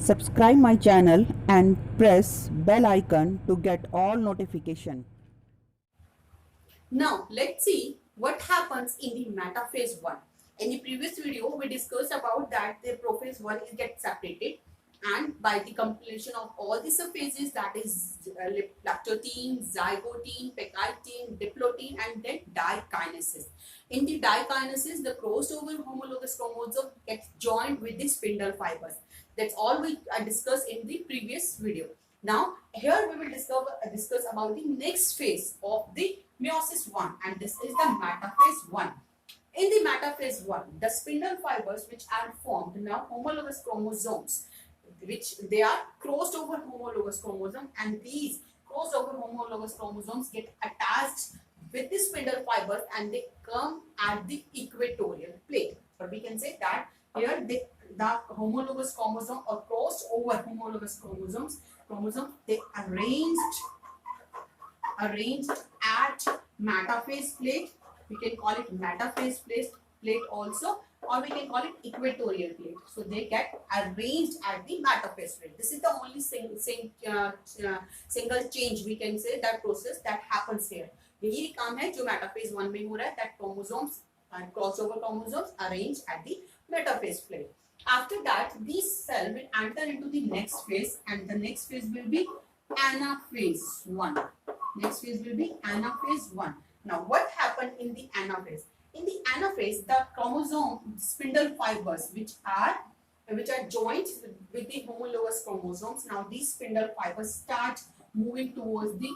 Subscribe my channel and press bell icon to get all notification. Now let's see what happens in the metaphase 1. In the previous video we discussed about that the prophase 1 is get separated, and by the completion of all the surfaces, that is lactotine, zygotine, pectine, diplotin, and then dikinesis. In the dikinesis, the crossover homologous chromosome gets joined with the spindle fibers. That's all we discussed in the previous video. Now here we will discuss about the next phase of the meiosis 1, and this is the metaphase 1. In the metaphase 1, the spindle fibers which are formed now homologous chromosomes, which they are crossed over homologous chromosome, and these crossed over homologous chromosomes get attached with the spindle fibers and they come at the equatorial plate. Or we can say that here the homologous chromosome or crossed over homologous chromosomes they arranged at metaphase plate. We can call it metaphase plate also, or we can call it equatorial plate. So they get arranged at the metaphase plate. This is the only single change we can say, that process that happens here. यही काम है जो metaphase 1 में हो रहा है, that chromosomes and crossover chromosomes arranged at the metaphase plate. After that, this cell will enter into the next phase, and the next phase will be anaphase 1. Next phase will be anaphase 1. Now, what happened in the anaphase? In the anaphase, the chromosome spindle fibers which are joined with the homologous chromosomes. Now, these spindle fibers start moving towards the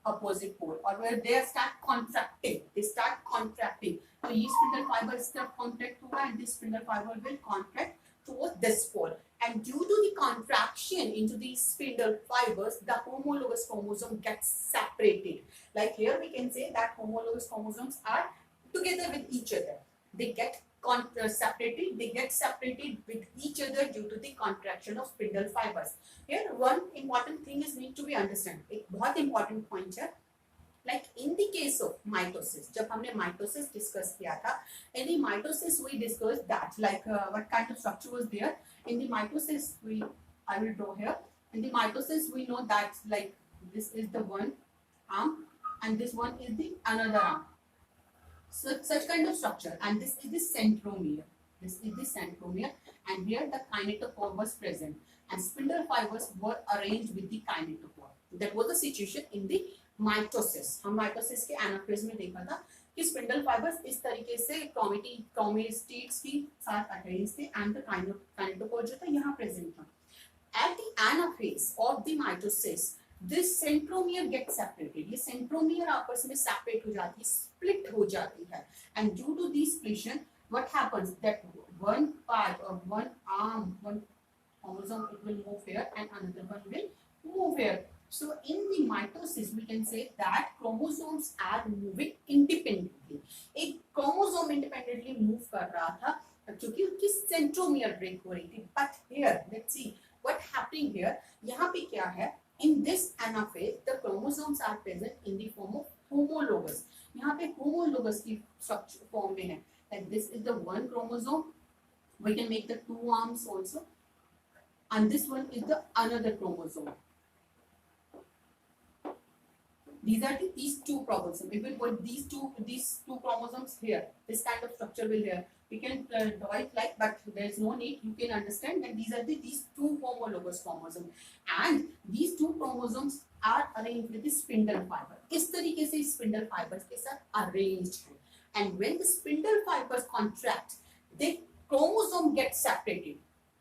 opposite pole, or where they start contracting. They start contracting. So, these spindle fibers start contract होगा, and this spindle fiber will contract towards this pole. And due to the contraction into these spindle fibers, the homologous chromosome gets separated. Like here, we can say that homologous chromosomes are together with each other. They get separated. They get separated with each other due to the contraction of spindle fibers. Here, one important thing is need to be understand. एक बहुत important point है. Like in the case of mitosis, जब हमने mitosis discuss किया था, in the mitosis we discussed that like what kind of structure was there. In the mitosis, I will draw here. In the mitosis, we know that like this is the one arm and this one is the another arm. So such kind of structure, and this is the centromere. This is the centromere, and here the kinetochore was present, and spindle fibers were arranged with the kinetochore. That was the situation in the mitosis. हम mitosis के anaphase में देखा था कि spindle fibres इस तरीके से chromatids की साथ अटैच थे, एंड द काइनेटोकोर जो था यहाँ प्रेजेंट था. At the anaphase of the mitosis, this centromere gets separated. ये centromere आपस में separate हो जाती है, split हो जाती है, and due to this splition, what happens that one part or one arm, one chromosome, it will move here and another one will move here. So in the mitosis, we can say that chromosomes are moving independently. एक chromosome independently move कर रहा था क्योंकि उसकी centromere break हो रही थी. But here, let's see what happening here. यहाँ पे क्या है? In this anaphase, the chromosomes are present in the form of homologous. यहाँ पे homologous की structure form में है. Like this is the one chromosome. We can make the two arms also, and this one is the another chromosome. These are these two chromosomes. We will put these two chromosomes here. This kind of structure will here. We can draw it like, but there is no need. You can understand that these are these two homologous chromosomes, and these two chromosomes are arranged with the spindle fiber. इस तरीके से spindle fibers के साथ arranged है. And when the spindle fibers contract, the chromosome gets separated.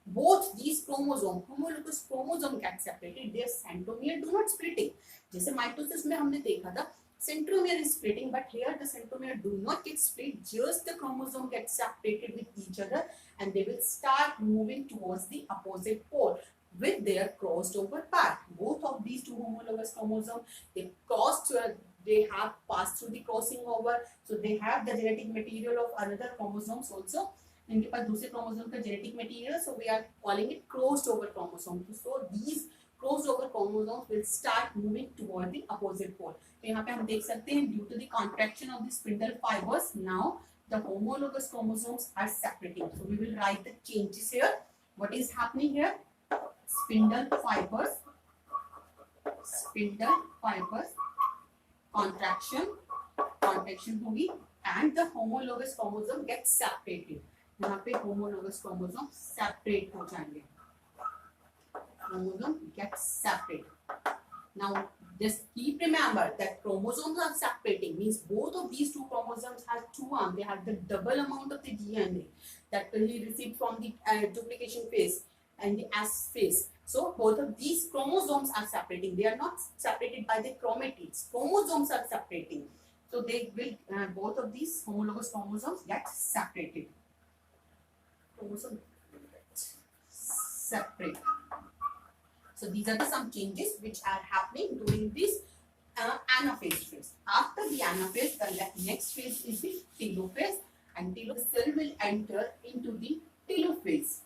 Both these chromosome, homologous chromosome get separated. Their centromere do not splitting. जैसे mitosis में हमने देखा था centromere is splitting, but here the centromere do not get split. Just the chromosome gets separated with each other, and they will start moving towards the opposite pole with their crossed over path. Both of these two homologous chromosomes, they have passed through the crossing over, so they have the genetic material of another chromosomes also. इनके पास दूसरे chromosome का genetic material, so we are calling it crossed over chromosome. So these crossed over chromosomes will start moving toward the opposite pole. तो यहाँ पे हम देख सकते हैं due to the contraction of the spindle fibers, now the homologous chromosomes are separating. So we will write the changes here. What is happening here? spindle fibers, contraction होगी and the homologous chromosome gets separated. यहाँ पे homologous chromosome separate हो जाएंगे. Chromosome gets separated. Now just keep remember that chromosomes are separating means both of these two chromosomes have two arms. They have the double amount of the DNA that he received from the duplication phase and the S phase. So both of these chromosomes are separating. They are not separated by the chromatids. Chromosomes are separating. So they will both of these homologous chromosomes get separated. Chromosome separate. So these are the some changes which are happening during this anaphase phase. After the anaphase, the next phase is the telophase, and telophase cell will enter into the telophase.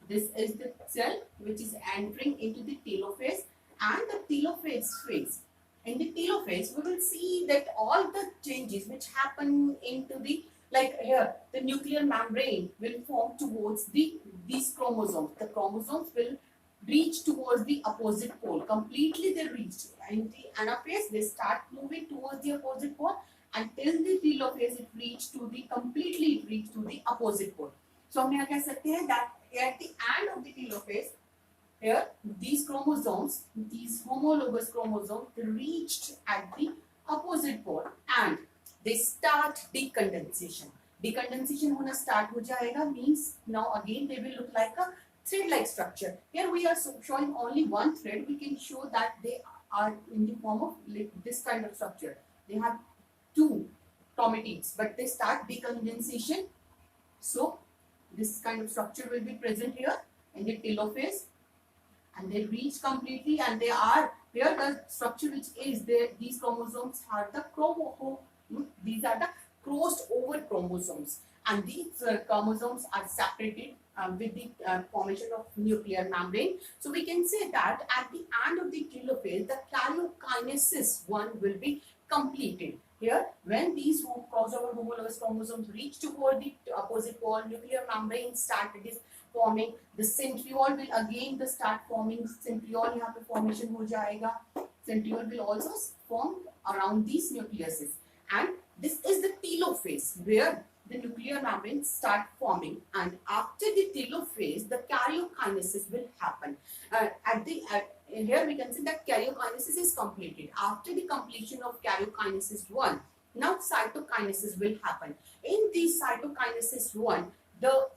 This is the cell which is entering into the telophase and the telophase phase. In the telophase, we will see that all the changes which happen into the, like here, the nuclear membrane will form towards these chromosomes. The chromosomes will reach towards the opposite pole. Completely they reach. In the anaphase, they start moving towards the opposite pole until the telophase it reach to the opposite pole. So हम यहाँ कह सकते हैं that at the end of the telophase, here these chromosomes, these homologous chromosomes, reached at the opposite pole and they start decondensation. Decondensation होना start हो जाएगा means now again they will look like a thread-like structure. Here we are showing only one thread. We can show that they are in the form of this kind of structure. They have two chromatids, but they start decondensation. So this kind of structure will be present here in the telophase, and they reach completely, and they are here the structure which is there. These chromosomes are the these are the crossed over chromosomes, and these chromosomes are separated with the formation of nuclear membrane. So we can say that at the end of the telophase, the karyokinesis one will be completed. Here, when these crossover homologous chromosomes reach toward the opposite pole, nuclear membrane started is forming. The centriole will again start forming. Centriole यहाँ पे formation हो जाएगा. Centriole will also form around these nucleuses, and this is the telophase where the nuclear membrane start forming, and after the telophase, the karyokinesis will happen. Here we can see that karyokinesis is completed. After the completion of karyokinesis 1, now cytokinesis will happen. In the cytokinesis 1, the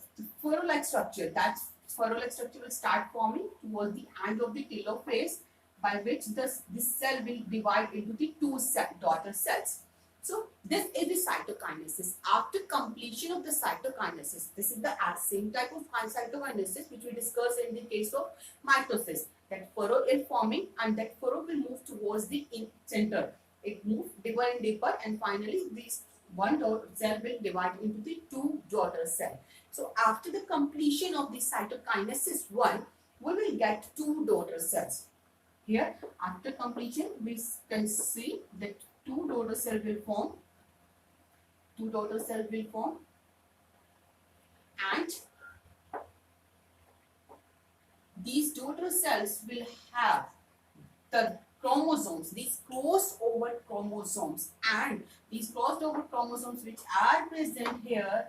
furrow-like structure, will start forming towards the end of the telophase, by which this cell will divide into the two daughter cells. So this is the cytokinesis. After completion of the cytokinesis, this is the same type of cytokinesis which we discussed in the case of mitosis. That furrow is forming, and that furrow will move towards the center. It moves deeper and deeper, and finally this one cell will divide into the two daughter cells. So after the completion of the cytokinesis 1, we will get two daughter cells. Here, after completion, we can see that two daughter cells will form. And these daughter cells will have the chromosomes, these crossed over chromosomes, and these crossed over chromosomes which are present here,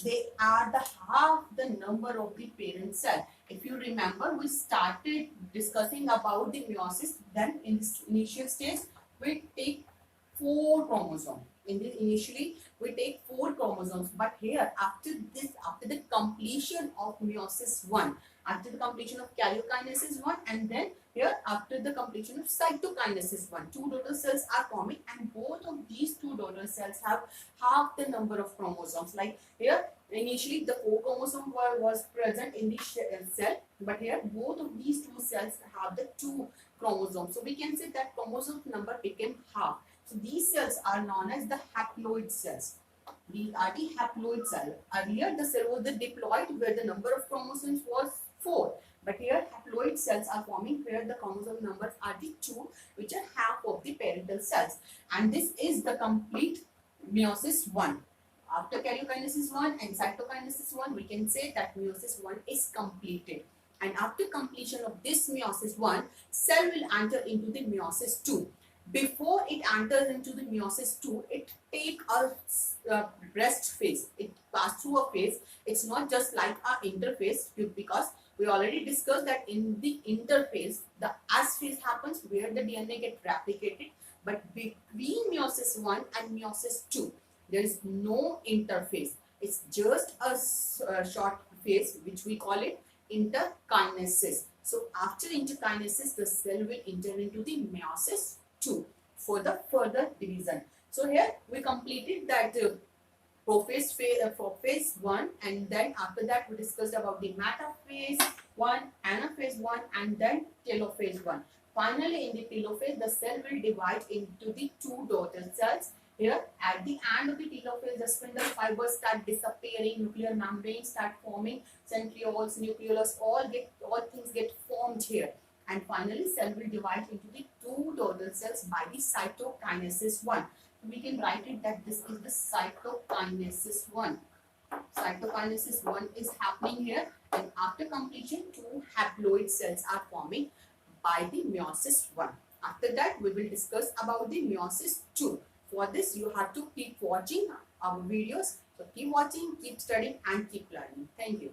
they are the half the number of the parent cell. If you remember, we started discussing about the meiosis. Then in this initial stage, we take 4 chromosomes. Initially, we take 4 chromosomes, but here after the completion of meiosis 1, after the completion of karyokinesis 1, and then here after the completion of cytokinesis 1, 2 daughter cells are forming, and both of these 2 daughter cells have half the number of chromosomes. Like here, initially the 4 chromosome was present in the cell, but here both of these 2 cells have the 2 chromosomes. So we can say that chromosome number became half. So these cells are known as the haploid cells. These are the haploid cells. Earlier the cell was the diploid, where the number of chromosomes was 4. But here haploid cells are forming, where the chromosome numbers are the 2, which are half of the parental cells. And this is the complete meiosis 1. After karyokinesis 1 and cytokinesis 1, we can say that meiosis 1 is completed. And after completion of this meiosis 1, cell will enter into the meiosis 2. Before it enters into the meiosis 2, it take a rest phase. It pass through a phase. It's not just like a interphase, because we already discussed that in the interphase, the S phase happens where the DNA get replicated. But between meiosis 1 and meiosis 2, there is no interphase. It's just a short phase, which we call it interkinesis. So after interkinesis, the cell will enter into the meiosis 2 for the further division. So here we completed that prophase phase for phase 1, and then after that we discussed about the metaphase 1, anaphase 1, and then telophase 1. Finally, in the telophase, the cell will divide into the two daughter cells. Here, at the end of the telophase, the spindle fibers start disappearing, nuclear membranes start forming, centrioles, nucleolus, all things get formed here. And finally, cell will divide into the two daughter cells by the cytokinesis 1. We can write it that this is the cytokinesis 1. Cytokinesis 1 is happening here, and after completion, two haploid cells are forming by the meiosis 1. After that, we will discuss about the meiosis 2. For this, you have to keep watching our videos. So keep watching, keep studying, and keep learning. Thank you.